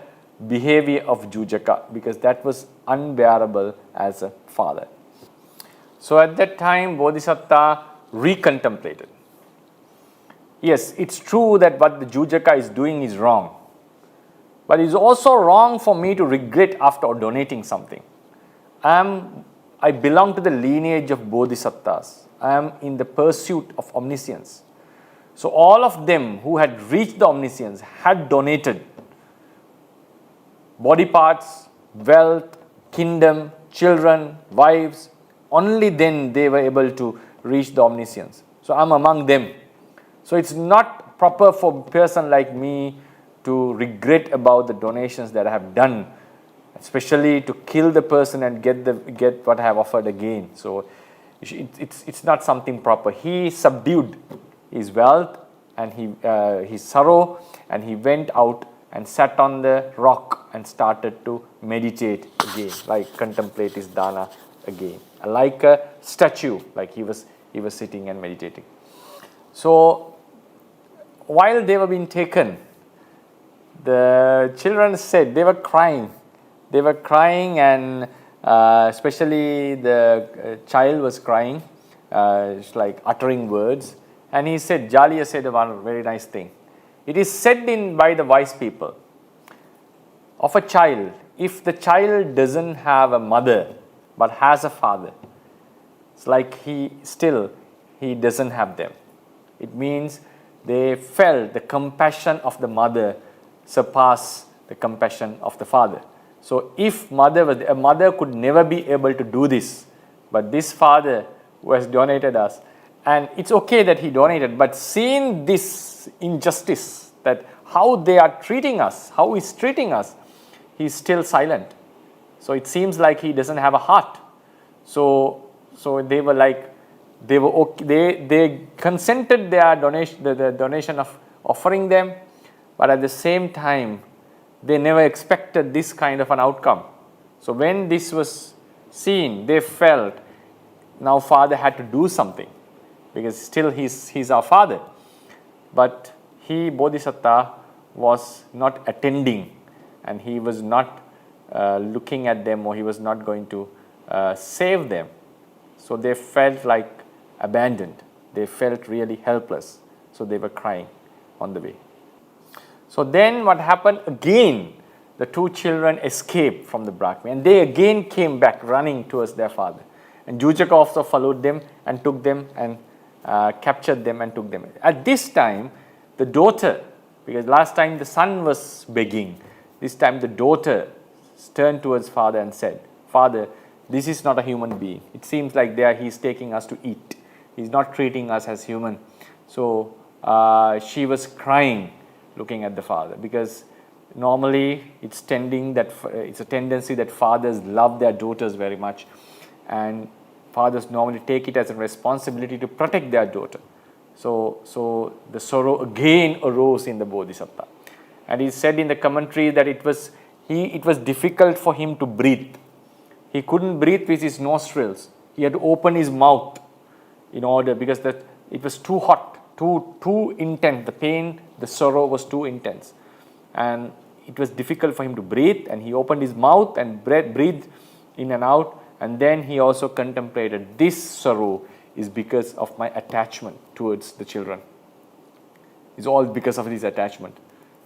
behavior of Jujaka, because that was unbearable as a father. So at that time, Bodhisattva recontemplated. Yes, it's true that what the Jujaka is doing is wrong, but it's also wrong for me to regret after donating something. I belong to the lineage of Bodhisattvas. I am in the pursuit of omniscience. So all of them who had reached the omniscience had donated body parts, wealth, kingdom, children, wives. Only then they were able to reach the omniscience. So I'm among them. So it's not proper for a person like me to regret about the donations that I have done, especially to kill the person and get what I have offered again. So it's not something proper. He subdued his wealth and his sorrow, and he went out and sat on the rock and started to meditate again, like contemplate his dana again, like a statue, like he was sitting and meditating. So while they were being taken, the children said they were crying. They were crying, and especially the child was crying, it's like uttering words, and he said, Jaliya said one very nice thing. It is said by the wise people of a child, if the child doesn't have a mother but has a father, it's like he doesn't have them. It means they felt the compassion of the mother surpass the compassion of the father. So if a mother could never be able to do this, but this father who has donated us, and it's okay that he donated, but seeing this injustice, that how they are treating us, how he's treating us, he's still silent. So it seems like he doesn't have a heart. So they were like, they were okay, they consented their donation, the donation of offering them, but at the same time, they never expected this kind of an outcome. So when this was seen, they felt now father had to do something, because still he's our father. But he, Bodhisattva, was not attending, and he was not looking at them, or he was not going to save them. So they felt like abandoned. They felt really helpless. So they were crying on the way. So then what happened again? The two children escaped from the Brahmi, and they again came back running towards their father. And Jujaka also followed them and took them and captured them and took them. At this time, the daughter, because last time the son was begging, this time the daughter turned towards father and said, Father, this is not a human being. It seems like he's taking us to eat. He's not treating us as human. So she was crying, looking at the father, because normally it's a tendency that fathers love their daughters very much, and fathers normally take it as a responsibility to protect their daughter. So the sorrow again arose in the Bodhisattva, and he said in the commentary that it was difficult for him to breathe. He couldn't breathe with his nostrils. He had to open his mouth in order, because it was too hot, too intense. The pain, the sorrow was too intense, and it was difficult for him to breathe. And he opened his mouth and breathed in and out. And then he also contemplated, this sorrow is because of my attachment towards the children. It's all because of this attachment.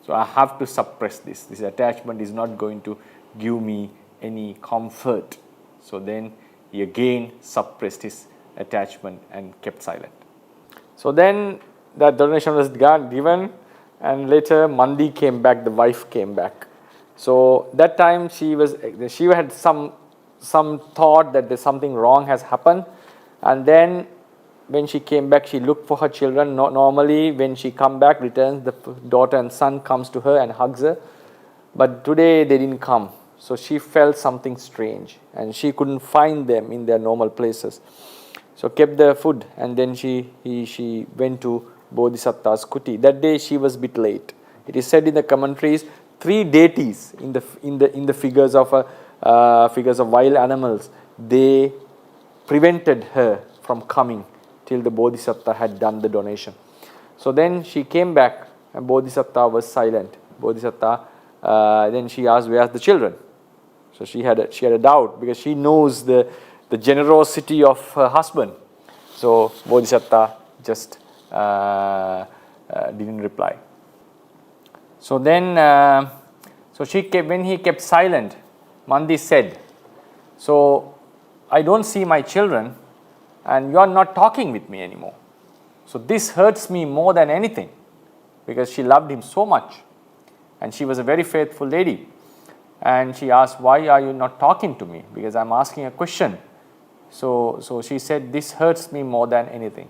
So I have to suppress this. This attachment is not going to give me any comfort. So then he again suppressed his attachment and kept silent. So then that donation was given, and later Mandi came back, the wife came back. So that time she had some thought that there's something wrong has happened, and then when she came back, she looked for her children. Normally when she returns, the daughter and son comes to her and hugs her, but today they didn't come. So she felt something strange, and she couldn't find them in their normal places. So kept the food, and then she went to Bodhisattva's kuti. That day she was a bit late. It is said in the commentaries, 3 deities in the figures of wild animals, they prevented her from coming till the Bodhisattva had done the donation. So then she came back, and Bodhisattva was silent. Then she asked, where are the children? So she had a doubt, because she knows the generosity of her husband. So Bodhisattva just didn't reply. So then, when he kept silent, Mandi said, so I don't see my children, and you are not talking with me anymore. So this hurts me more than anything, because she loved him so much, and she was a very faithful lady. And she asked, why are you not talking to me? Because I'm asking a question. So she said, this hurts me more than anything.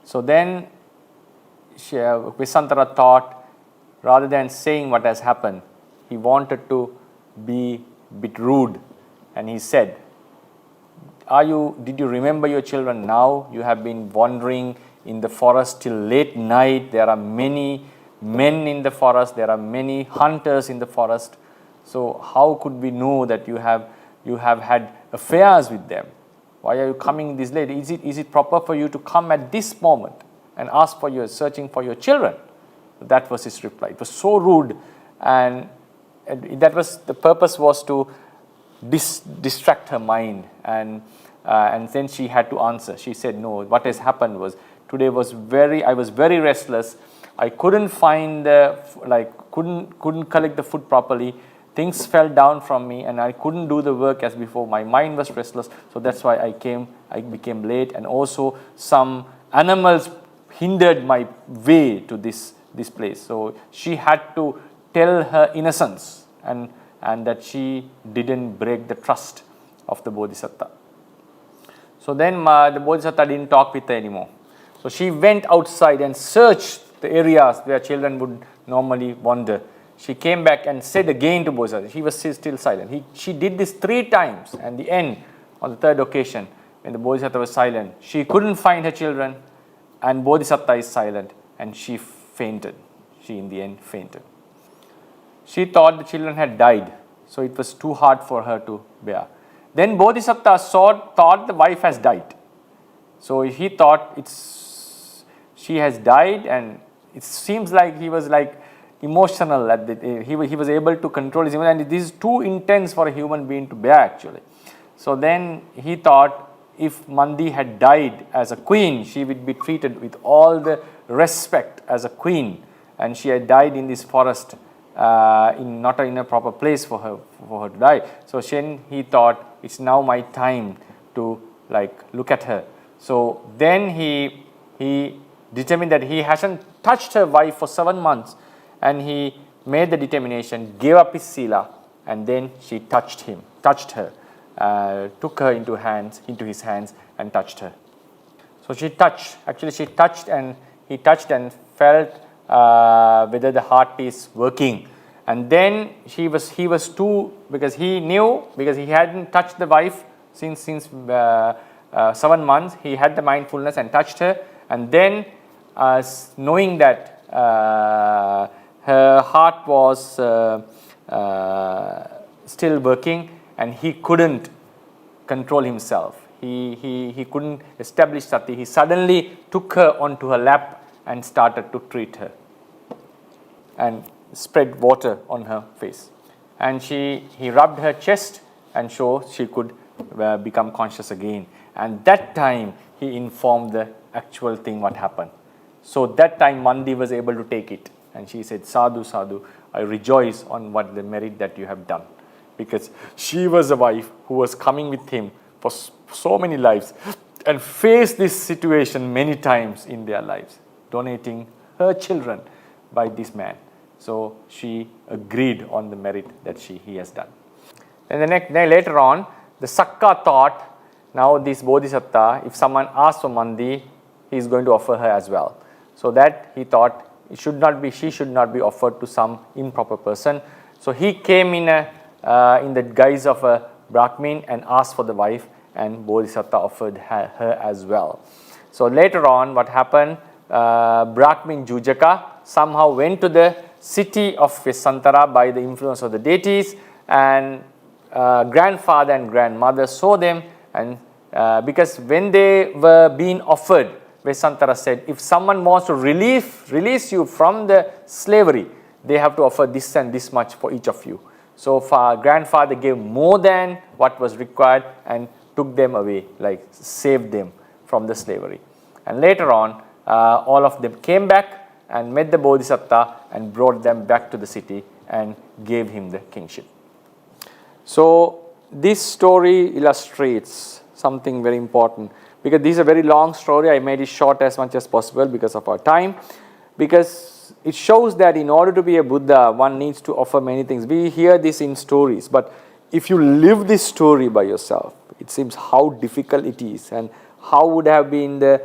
So then Visantara thought, rather than saying what has happened, he wanted to be a bit rude. And he said, did you remember your children now? You have been wandering in the forest till late night. There are many men in the forest. There are many hunters in the forest. So how could we know that you have had affairs with them? Why are you coming this late? Is it proper for you to come at this moment and ask searching for your children? That was his reply. It was so rude, and the purpose was to distract her mind, and then she had to answer. She said, no, what has happened was, today I was very restless. I couldn't find couldn't collect the food properly. Things fell down from me and I couldn't do the work as before. My mind was restless, so that's why I became late, and also some animals hindered my way to this place. So she had to tell her innocence, and that she didn't break the trust of the Bodhisattva. So then the Bodhisattva didn't talk with her anymore. So she went outside and searched the areas where children would normally wander. She came back and said again to Bodhisattva. He was still silent. She did this 3 times, and the end, on the 3rd occasion, when the Bodhisattva was silent, she couldn't find her children, and Bodhisattva is silent, and she fainted. She in the end fainted. She thought the children had died, so it was too hard for her to bear. Then Bodhisattva thought the wife has died. So he thought she has died, and it seems like he was emotional at he was able to control his emotion, and this is too intense for a human being to bear actually. So then he thought, if Mandi had died as a queen, she would be treated with all the respect as a queen, and she had died in this forest, not in a proper place for her to die. So then he thought, it's now my time to look at her. So then he determined that he hasn't touched her wife for 7 months, and he made the determination, gave up his sila, and then she touched her, took her into his hands and touched her. So he touched and felt whether the heart is working. And then he was too, because he hadn't touched the wife since 7 months, he had the mindfulness and touched her, and then knowing that her heart was still working, and he couldn't control himself. He couldn't establish sati. He suddenly took her onto her lap and started to treat her, and spread water on her face. And he rubbed her chest, and so she could become conscious again. And that time he informed the actual thing what happened. So that time Mandi was able to take it, and she said, "Sadhu, sadhu, I rejoice on what the merit that you have done." Because she was a wife who was coming with him for so many lives and faced this situation many times in their lives, donating her children by this man. So she agreed on the merit that he has done. And later on, the Sakka thought, now this Bodhisattva, if someone asks for Mandi, he is going to offer her as well. So that he thought she should not be offered to some improper person. So he came in the guise of a Brahmin and asked for the wife, and Bodhisattva offered her as well. So later on, what happened? Brahmin Jujaka somehow went to the city of Vesantara by the influence of the deities, and grandfather and grandmother saw them, and because when they were being offered, Vesantara said, if someone wants to release you from the slavery, they have to offer this and this much for each of you. So grandfather gave more than what was required and took them away, saved them from the slavery. And later on, all of them came back and met the Bodhisattva and brought them back to the city and gave him the kingship. So this story illustrates something very important, because this is a very long story. I made it short as much as possible because of our time, because it shows that in order to be a Buddha, one needs to offer many things. We hear this in stories, but if you live this story by yourself, it seems how difficult it is, and how would have been the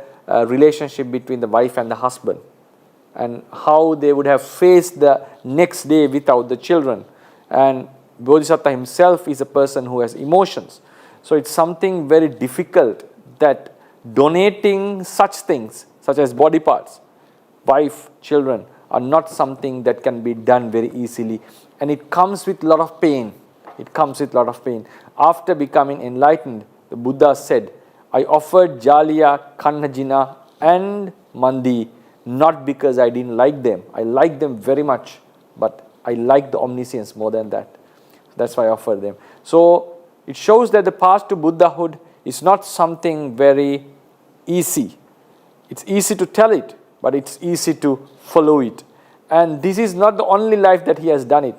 relationship between the wife and the husband, and how they would have faced the next day without the children. And Bodhisattva himself is a person who has emotions. So it's something very difficult, that donating such things, such as body parts, wife, children, are not something that can be done very easily. And it comes with a lot of pain. After becoming enlightened, the Buddha said, I offered Jaliya, Kannajina and Mandi, not because I didn't like them. I like them very much, but I like the omniscience more than that. That's why I offered them. So it shows that the path to Buddhahood is not something very easy. It's easy to tell it, but it's easy to follow it. And this is not the only life that he has done it.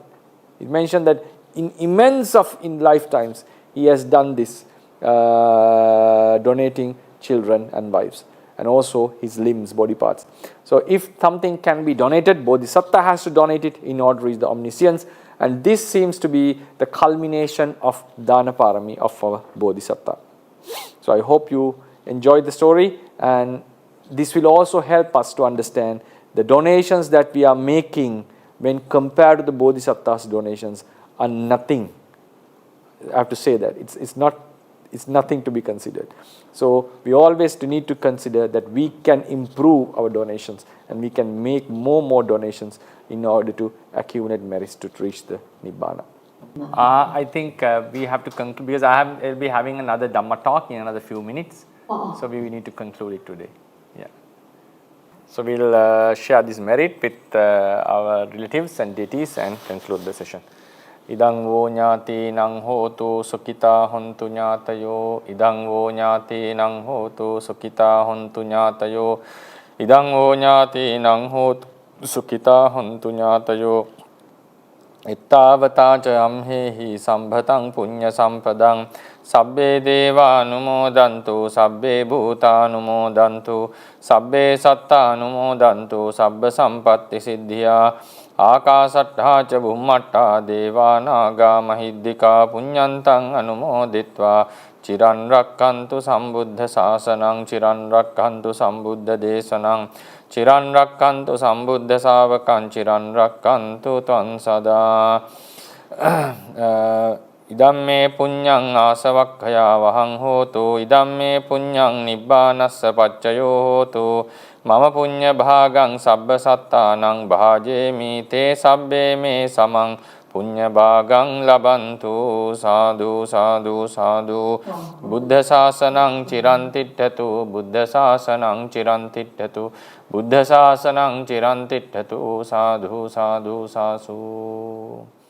He mentioned that in lifetimes he has done this, donating children and wives, and also his limbs, body parts. So if something can be donated, Bodhisattva has to donate it in order to reach the omniscience. And this seems to be the culmination of Dana Parami of our Bodhisattva. So I hope you enjoyed the story, and this will also help us to understand the donations that we are making when compared to the Bodhisattva's donations are nothing. I have to say that it's nothing to be considered. So we always need to consider that we can improve our donations, and we can make more donations in order to accumulate merits to reach the Nibbana. I think we have to conclude, because I'll be having another Dhamma talk in another few minutes. So we need to conclude it today. Yeah. So we'll share this merit with our relatives and deities and conclude the session. Idang vo nyati nang hotu sukita hontu nyatayo. Idang vo nyati nang hotu sukita hontu nyatayo. Idang vo nyati nang hotu sukita hontu nyatayo. Ittavata ca amhehi sambhatang punya sampadang. Sabbe deva anumodantu, sabbe bhuta anumodantu, sabbe satta anumodantu, sabba sampatti siddhya. Akasattha ca bhummatta deva naga mahiddhika punyantang anumoditva. Chiran rakkantu sambuddha sasanang, chiran rakkantu sambuddha desanang, chiran rakkantu sambuddha savakan, chiran rakkantu tvam sada. Idamme punyang asavakkaya vahang hotu, idamme punyang nibbanassa paccayo hotu. Mama punya bhagang sabba sattanang bhajemi, te sabbe me samang punya bhagang labantu. Sadhu sadhu sadhu. Buddha sasanang chirantittatu, Buddha sasanang chirantittatu, Buddha sasanang chirantittatu. Sadhu sadhu sadhu.